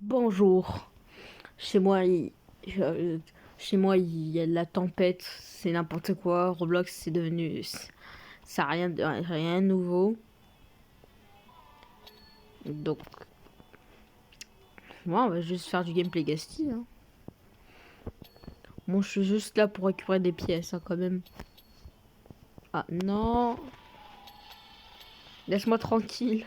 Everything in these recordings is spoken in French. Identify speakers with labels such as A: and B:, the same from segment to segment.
A: Bonjour. Chez moi, euh, chez moi, il y a de la tempête, c'est n'importe quoi. Roblox, c'est devenu, ça a rien de nouveau. Donc, moi, on va juste faire du gameplay Gasti, hein. Moi, je suis juste là pour récupérer des pièces, hein, quand même. Ah non, laisse-moi tranquille.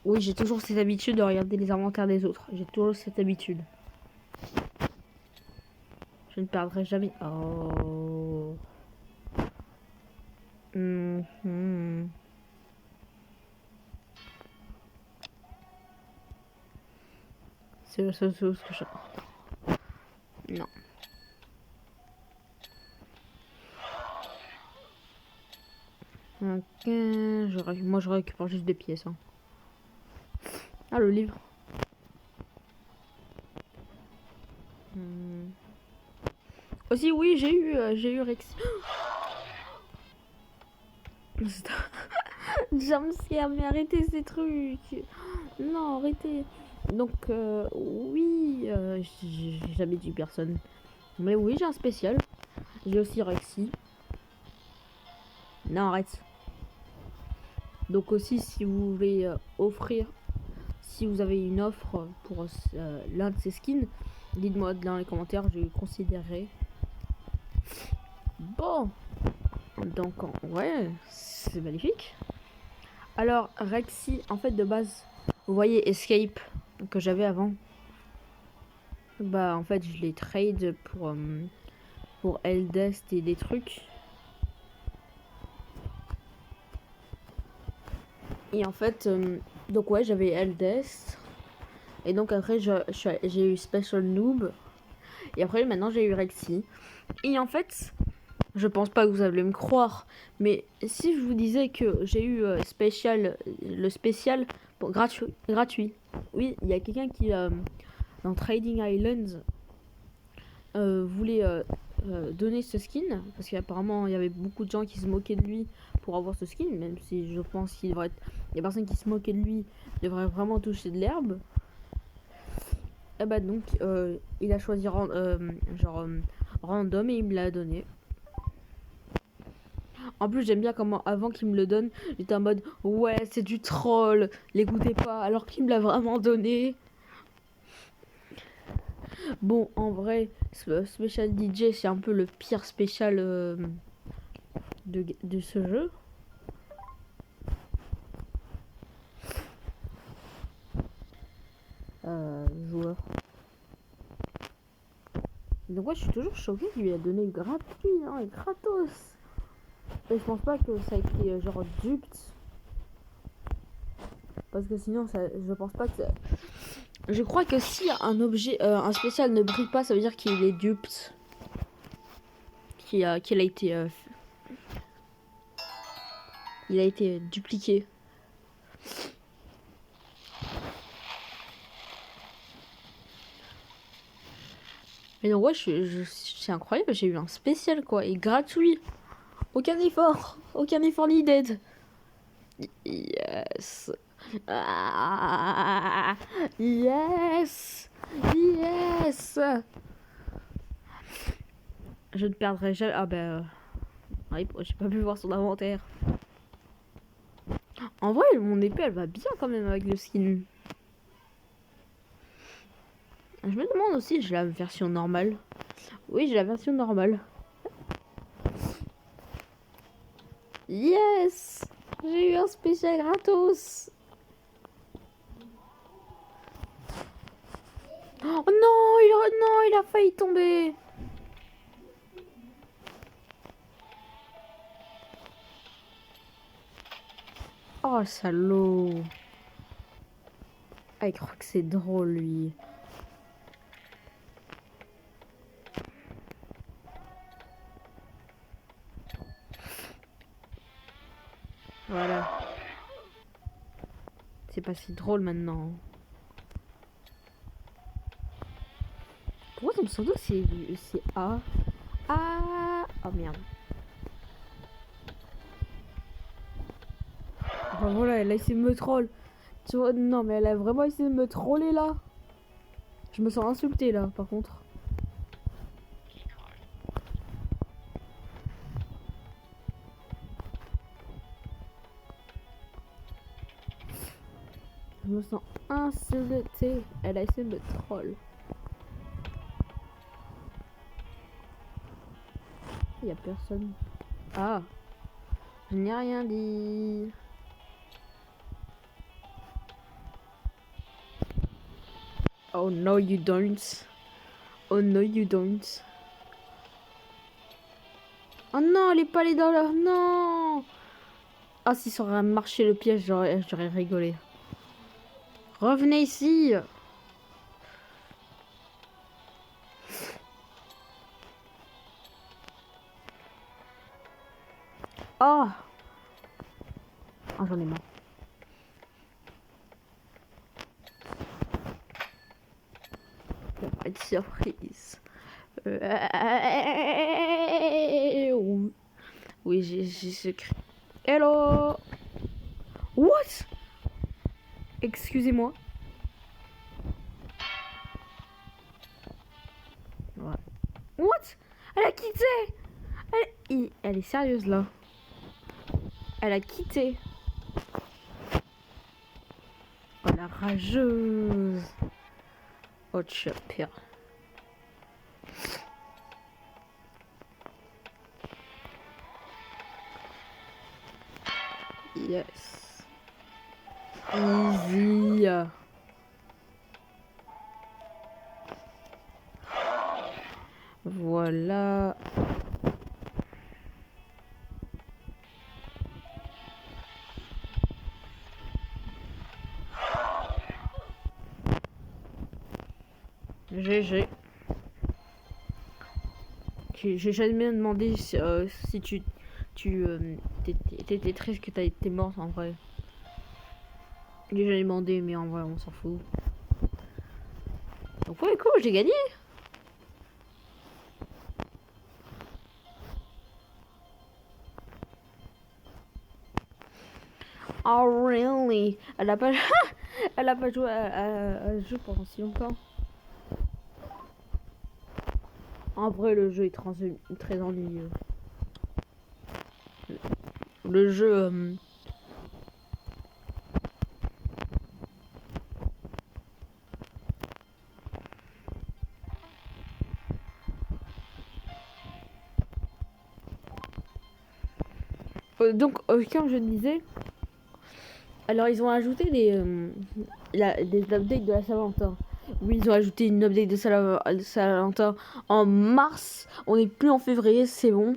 A: Oui, j'ai toujours cette habitude de regarder les inventaires des autres. J'ai toujours cette habitude. Je ne perdrai jamais. Oh. Mhm. C'est la seule chose que je... Non. Ok, moi je récupère juste des pièces, hein. Ah, le livre. Hmm. Aussi, oui, j'ai eu Rex. Jumpscare, mais arrêtez ces trucs. Non, arrêtez. Donc, oui, j'ai jamais dit personne. Mais oui, j'ai un spécial. J'ai aussi Rexy. Non, arrête. Donc aussi, si vous voulez offrir, si vous avez une offre pour l'un de ces skins, dites-moi dans les commentaires, je considérerai. Bon, donc ouais, c'est magnifique. Alors Rexy, en fait de base, vous voyez Escape que j'avais avant. Bah en fait je l'ai trade pour Eldest et des trucs. Et en fait, donc ouais j'avais Eldest. Et donc après j'ai eu Special Noob. Et après maintenant j'ai eu Rexy. Et en fait, je pense pas que vous allez me croire, mais si je vous disais que j'ai eu le spécial pour gratuit. Oui, il y a quelqu'un qui dans Trading Islands voulait donner ce skin parce qu'apparemment il y avait beaucoup de gens qui se moquaient de lui pour avoir ce skin, même si je pense qu'il devrait être les personnes qui se moquaient de lui devraient vraiment toucher de l'herbe. Et bah donc il a choisi random et il me l'a donné. En plus, j'aime bien comment, avant qu'il me le donne, j'étais en mode ouais, c'est du troll, l'écoutez pas, alors qu'il me l'a vraiment donné. Bon, en vrai, Special DJ, c'est un peu le pire spécial de ce jeu. Joueur. Donc, ouais, je suis toujours choquée qu'il lui a donné gratuit, hein, et gratos. Et je pense pas que ça a été genre duped. Parce que sinon, je pense pas que ça... Je crois que si un objet, un spécial ne brille pas, ça veut dire qu'il est duped. Qu'il a été il a été dupliqué. Mais donc ouais, c'est incroyable, j'ai eu un spécial quoi, et gratuit. Aucun effort needed. Yes. Ah, yes. Yes. Je ne perdrai jamais. Ah ben, j'ai pas pu voir son inventaire. En vrai, mon épée, elle va bien quand même avec le skin. Je me demande aussi, j'ai la version normale. Oui, j'ai la version normale. Yes! J'ai eu un spécial gratos! Oh non, il a failli tomber! Oh, salaud! Ah, il croit que c'est drôle, lui. Voilà. C'est pas si drôle maintenant. Pourquoi ton pseudo c'est A? Ah! Oh merde. Enfin voilà, là il me troll. Tu vois, non, mais elle a vraiment essayé de me troller là. Je me sens insultée là, par contre. Je me sens insultée. Elle a essayé de me troll. Il y a personne. Ah, je n'ai rien dit. Oh no you don't. Oh no you don't. Oh non, elle est pas allée dans leur... Non. Ah, si ça aurait marché le piège, j'aurais rigolé. Revenez ici. Oh. Ah, j'en ai marre. Pas de surprise. Oui, j'ai secret. Hello. What? Excusez-moi. Ouais. What? Elle a quitté. Elle est sérieuse là. Elle a quitté. Oh la rageuse. Oh pire. Yes. Easy. Voilà. GG. J'ai jamais demandé si t'étais triste que t'es morte en vrai. J'ai jamais demandé, mais en vrai on s'en fout. Donc ouais, cool, j'ai gagné. Oh really? Elle a pas, elle a pas joué à ce jeu pendant si longtemps. En vrai, le jeu est très ennuyeux. Le jeu... donc, comme je disais, alors ils ont ajouté des updates de la Saint-Valentin. Oui, ils ont ajouté une update de Saint-Valentin en mars. On n'est plus en février, c'est bon.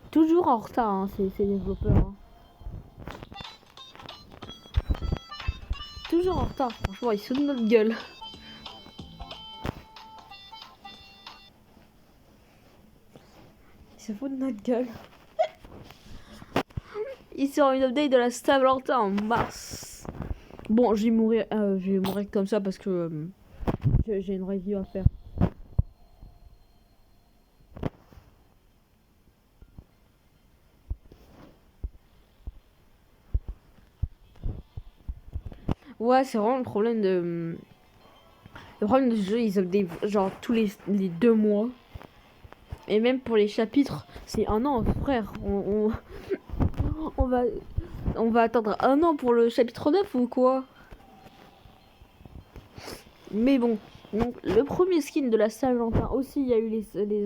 A: Toujours en retard, hein, ces développeurs. Hein. Toujours en retard, franchement, ils se foutent de notre gueule. Ils se foutent de notre gueule. Ils sortent une update de la Saint-Valentin en mars. Bon, je vais mourir comme ça parce que j'ai une review à faire. Ouais, c'est vraiment le problème de... Le problème de ce jeu, ils update genre tous les 2 mois. Et même pour les chapitres, c'est un an, frère. On va attendre un an pour le chapitre 9 ou quoi? Mais bon, donc le premier skin de la Saint-Valentin aussi, il y a eu les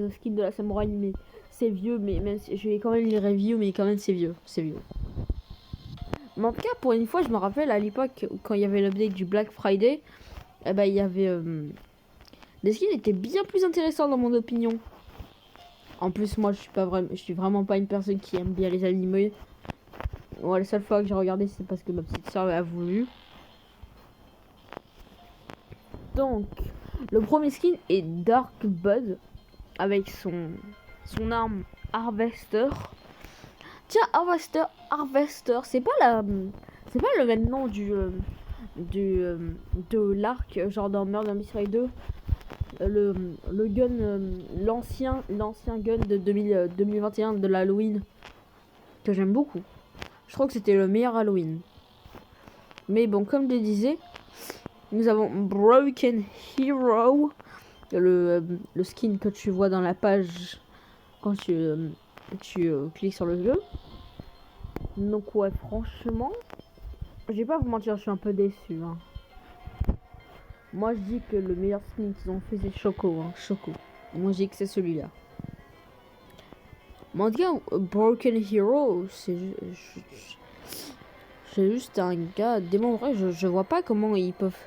A: skins de la Samouraï, mais c'est vieux, mais même si, je vais quand même les review, mais quand même c'est vieux, Mais en tout cas, pour une fois, je me rappelle à l'époque, quand il y avait l'update du Black Friday, eh ben, il y avait des skins étaient bien plus intéressants dans mon opinion. En plus, moi, je suis vraiment pas une personne qui aime bien les animés. Ouais, la seule fois que j'ai regardé, c'est parce que ma petite soeur a voulu. Donc, le premier skin est Dark Bud avec son arme Harvester. Tiens, Harvester, c'est pas le même nom de l'arc genre dans Murder Mystery 2. Le gun, l'ancien gun de 2021 de l'Halloween que j'aime beaucoup. Je crois que c'était le meilleur Halloween. Mais bon, comme je le disais, nous avons Broken Hero, le skin que tu vois dans la page quand tu cliques sur le jeu. Donc ouais, franchement, je vais pas vous mentir, je suis un peu déçu. Hein. Moi, je dis que le meilleur skin qu'ils ont fait, c'est Choco. Hein, Choco. Moi, je dis que c'est celui-là. Mais en tout cas, Broken Hero, c'est juste un gars démembré. Je vois pas comment ils peuvent...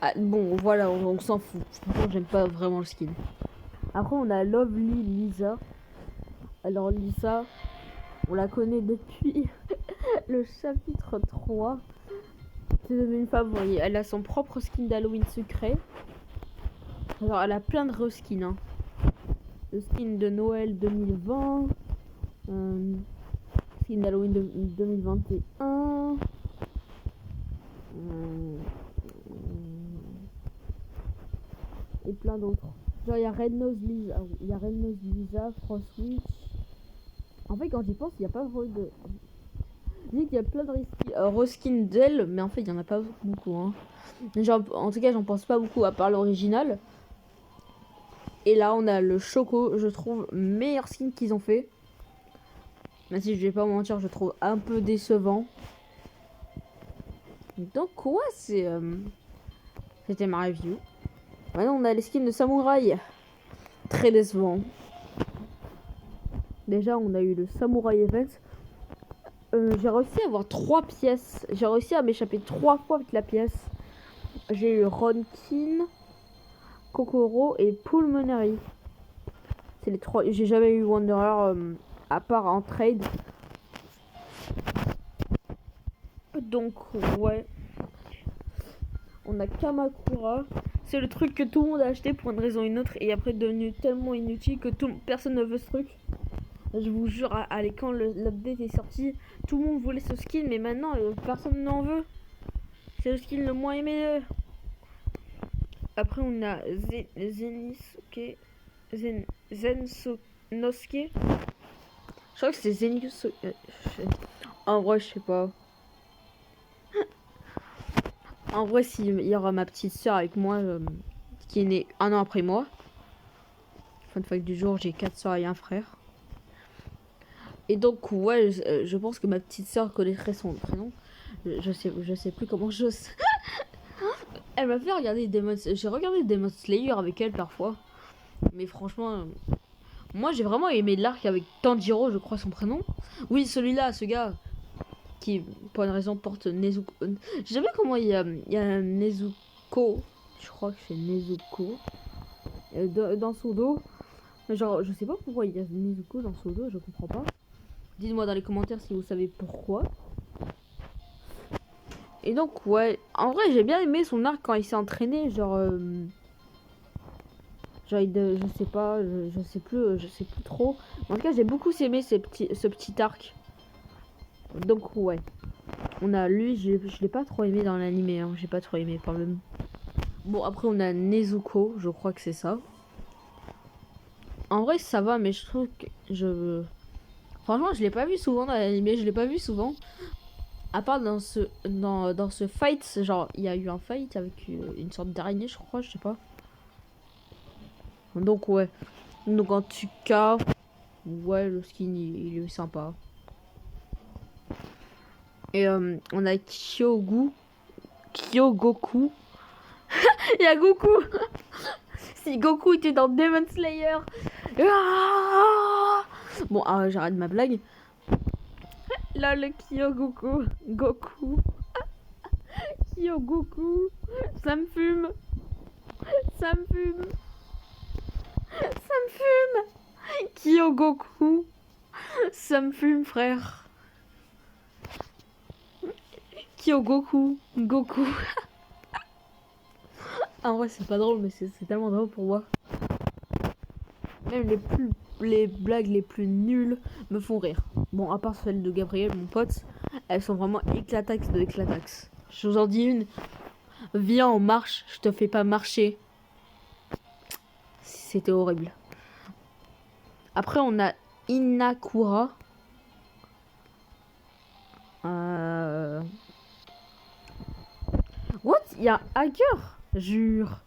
A: Ah, bon, voilà, on s'en fout. Franchement, j'aime pas vraiment le skin. Après, on a Lovely Lisa. Alors, Lisa, on la connaît depuis le chapitre 3. C'est devenu une favorite. Elle a son propre skin d'Halloween secret. Alors, elle a plein de reskins. Hein. Le skin de Noël 2020. Skin d'Halloween 2021. Et plein d'autres. Genre, il y a Red Nose Lisa. Il y a Red Nose Lisa, Frost Witch. En fait, quand j'y pense, il n'y a pas vraiment de... Je dis qu'il y a plein de reskins d'elle, mais en fait, il n'y en a pas beaucoup. Hein. Genre, en tout cas, j'en pense pas beaucoup à part l'original. Et là, on a le Choco, je trouve, meilleur skin qu'ils ont fait. Même si je vais pas mentir, je trouve un peu décevant. Donc, quoi, c'était ma review. Maintenant, on a les skins de samouraï. Très décevant. Déjà, on a eu le Samouraï Event. J'ai réussi à avoir 3 pièces. J'ai réussi à m'échapper 3 fois avec la pièce. J'ai eu Ronkin, Kokoro et Pulmonary. C'est les 3. J'ai jamais eu Wanderer à part en trade. Donc, ouais. On a Kamakura. C'est le truc que tout le monde a acheté pour une raison ou une autre. Et après, devenu tellement inutile que personne ne veut ce truc. Je vous jure, allez, quand l'update est sorti, tout le monde voulait ce skin, mais maintenant, personne n'en veut. C'est le skin le moins aimé. Après, on a Zenisuke. Zensonosuke. Je crois que c'est Zenisuke. En vrai, je sais pas. En vrai, s'il y aura ma petite soeur avec moi, qui est née 1 an après moi. Fun fact du jour, j'ai 4 soeurs et un frère. Et donc, ouais, je pense que ma petite soeur connaîtrait son prénom. Je sais plus comment je sais. Elle m'a fait regarder j'ai regardé Demon Slayer avec elle parfois. Mais franchement, moi j'ai vraiment aimé l'arc avec Tanjiro, je crois son prénom. Oui, celui-là, ce gars qui, pour une raison, porte Nezuko. Je sais pas comment il y a Nezuko. Je crois que c'est Nezuko. Dans son dos. Genre, je sais pas pourquoi il y a Nezuko dans son dos, je comprends pas. Dites-moi dans les commentaires si vous savez pourquoi. Et donc, ouais, en vrai, j'ai bien aimé son arc quand il s'est entraîné. Genre, je sais pas, je sais plus trop. En tout cas, j'ai beaucoup aimé ce petit arc. Donc, ouais. On a lui, je l'ai pas trop aimé dans l'animé. Hein. J'ai pas trop aimé quand même. Bon, après, on a Nezuko, je crois que c'est ça. En vrai, ça va, mais je trouve que franchement, je l'ai pas vu souvent dans l'animé. Je l'ai pas vu souvent. À part dans ce fight, genre, il y a eu un fight avec une sorte d'araignée, je crois, je sais pas. Donc, ouais. Donc, en tout cas, ouais, le skin, il est sympa. Et on a Kyogoku. Il y a Goku. Si Goku était dans Demon Slayer. Ah bon, j'arrête ma blague. Là, le Kyogoku. Goku. Kyogoku. Ça me fume. Ça me fume. Ça me fume. Kyogoku. Ça me fume, frère. Kyogoku. Goku. En vrai, c'est pas drôle, mais c'est tellement drôle pour moi. Même les blagues les plus nulles me font rire. Bon, à part celle de Gabriel, mon pote, elles sont vraiment éclatax de éclatax. Je vous en dis une. Viens, on marche, je te fais pas marcher. C'était horrible. Après, on a Inakura. What? Il y a un hacker? Jure.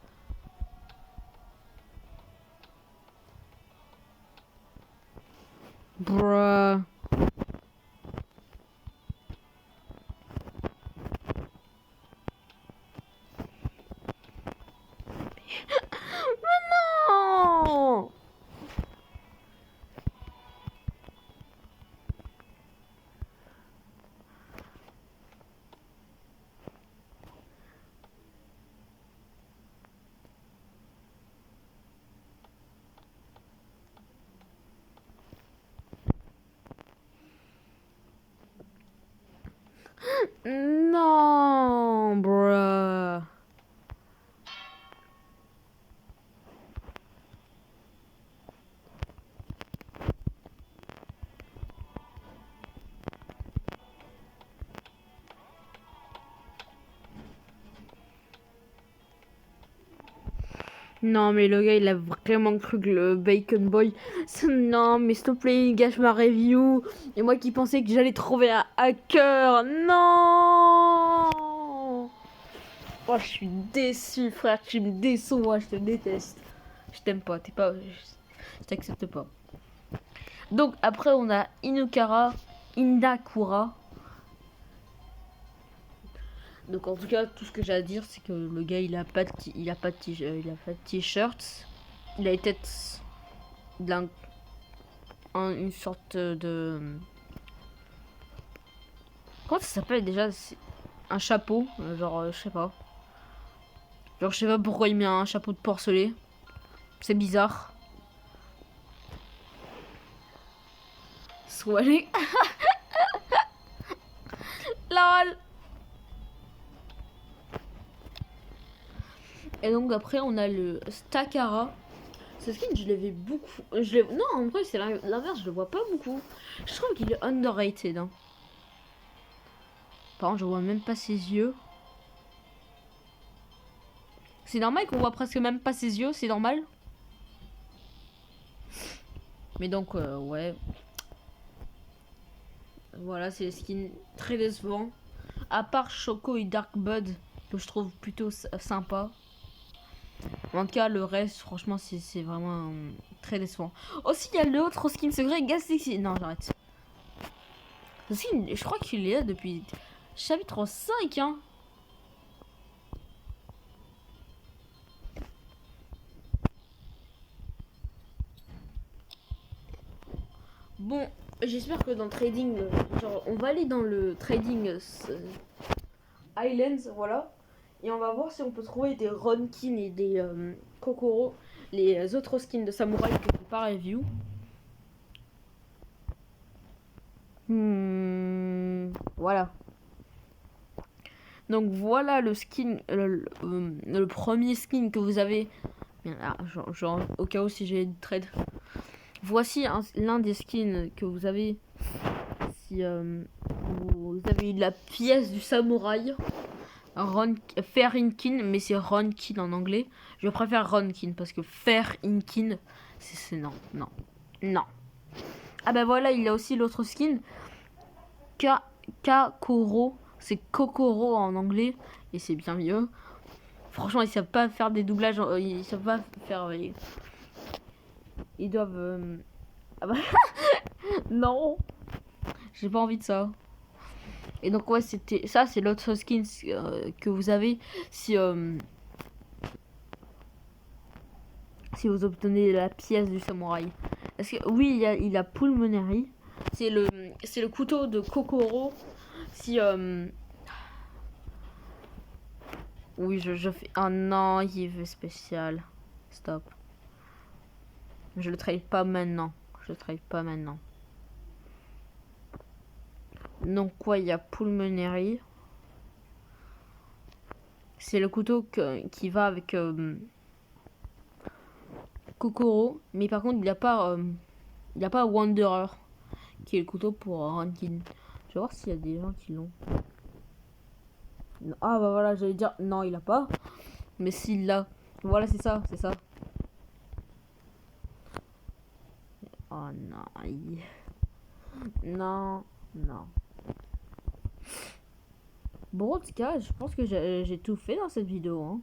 A: Bruh. Non. Non, bruh. Non, mais le gars, il a vraiment cru que le Bacon Boy. Non, mais s'il te plaît, il gâche ma review. Et moi qui pensais que j'allais trouver un hacker. Non! Oh, je suis déçu, frère. Tu me déçois, je te déteste. Je t'aime pas, t'es pas. Je t'accepte pas. Donc, après, on a Indakura. Donc en tout cas, tout ce que j'ai à dire, c'est que le gars, il a pas de t-shirt. Il a tête une sorte de... Comment ça s'appelle déjà? Un chapeau, genre, je sais pas. Genre, je sais pas pourquoi il met un chapeau de porcelet. C'est bizarre. Swally. LOL. Et donc après, on a le Stakara. Ce skin, je l'avais beaucoup. Non, en vrai, c'est l'inverse, je le vois pas beaucoup. Je trouve qu'il est underrated. Hein. Par contre, je vois même pas ses yeux. C'est normal qu'on voit presque même pas ses yeux, c'est normal. Mais donc, ouais. Voilà, c'est les skins très décevants. À part Choco et Dark Bud, que je trouve plutôt sympa. En tout cas, le reste, franchement, c'est vraiment très décevant. Aussi, il y a l'autre skin secret, Galaxy. Non, j'arrête. Ce skin, je crois qu'il est là depuis chapitre 5, hein. Bon, j'espère que dans le trading, genre, on va aller dans le trading Islands, voilà. Et on va voir si on peut trouver des Ronkin et des Kokoro, les autres skins de samouraï que je fais pas review. Voilà. Donc voilà le skin, le premier skin que vous avez. Genre, au cas où si j'ai une trade. Voici l'un des skins que vous avez. Si vous avez la pièce du samouraï. Fair-Inkin, mais c'est Ronkin en anglais. Je préfère Ronkin parce que Fair-Inkin, c'est non, non, non. Ah bah voilà, il y a aussi l'autre skin. Kakoro, c'est Kokoro en anglais et c'est bien mieux. Franchement, ils savent pas faire des doublages, ils savent pas faire. Ils doivent. Ah bah non, j'ai pas envie de ça. Et donc ouais, c'était ça, c'est l'autre skin que vous avez si si vous obtenez la pièce du samouraï. Est-ce que oui, il a Pulmonary. C'est le couteau de Kokoro. Si oui, je fais oh non, il veut spécial. Stop. Je le trade pas maintenant. Je le trade pas maintenant. Donc quoi, il y a Pulmonary. C'est le couteau qui va avec Kokoro, mais par contre, il a pas Wanderer, qui est le couteau pour Rankin. Je vais voir s'il y a des gens qui l'ont. Ah bah voilà, j'allais dire non, il a pas. Mais s'il l'a, voilà, c'est ça, c'est ça. Oh non, non, non. Bon, en tout cas, je pense que j'ai tout fait dans cette vidéo. Hein.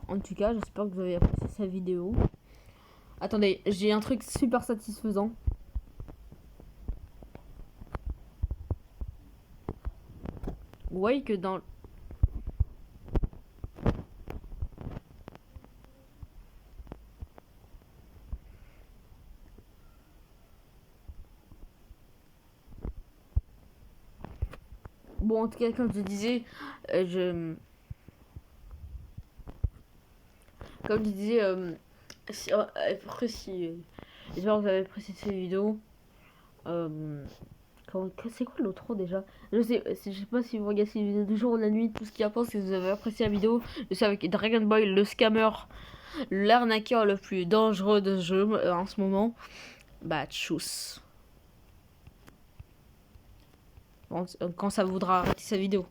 A: En tout cas, j'espère que vous avez apprécié cette vidéo. Attendez, j'ai un truc super satisfaisant. Vous voyez que dans... Bon, en tout cas, comme je disais, Comme je disais, après, j'espère que vous avez apprécié cette vidéo. C'est quoi l'autre déjà? Je sais pas si vous regardez cette vidéo du jour ou de la nuit. Tout ce qu'il y a pense que vous avez apprécié la vidéo. Je sais avec Dragon Boy, le scammer, l'arnaqueur le plus dangereux de ce jeu en ce moment. Bah, tchuss. Bon, quand ça voudra arrêter sa vidéo.